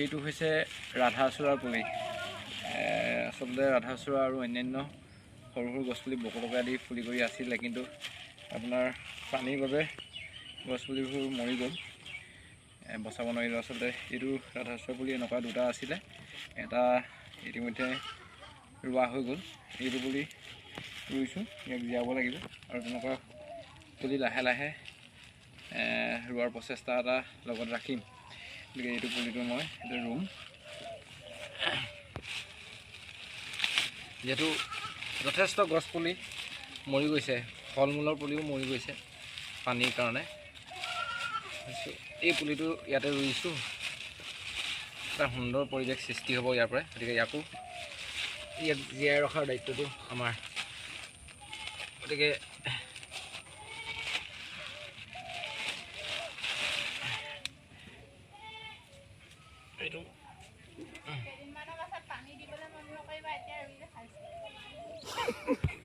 এইটো হৈছে ৰাধাচূড়াৰ পুলি। আচলতে ৰাধাচূড়া আৰু অন্যান্য সৰু সৰু গছপুলি বকলকা আদি ফুলি কৰি আছিলে, কিন্তু আপোনাৰ পানীৰ বাবে গছপুলিবোৰ মৰি গ'ল, বচাব নোৱাৰিলোঁ। আচলতে এইটো ৰাধাচূড়া পুলি এনেকুৱা দুটা আছিলে, এটা ইতিমধ্যে ৰোৱা হৈ গ'ল। এইটো পুলি ৰুইছোঁ, ইয়াক জীয়াব লাগিব আৰু তেনেকুৱা পুলি লাহে লাহে ৰোৱাৰ প্ৰচেষ্টা এটা লগত ৰাখিম। গতিকে এইটো পুলিটো মই এইটো ৰুম। যিহেতু যথেষ্ট গছপুলি মৰি গৈছে, ফল মূলৰ পুলিও মৰি গৈছে পানীৰ কাৰণে, এই পুলিটো ইয়াতে ৰুইছোঁ। এটা সুন্দৰ পৰিৱেশ সৃষ্টি হ'ব ইয়াৰ পৰাই। গতিকে ইয়াক জীয়াই ৰখাৰ দায়িত্বটো আমাৰ। গতিকে এইটো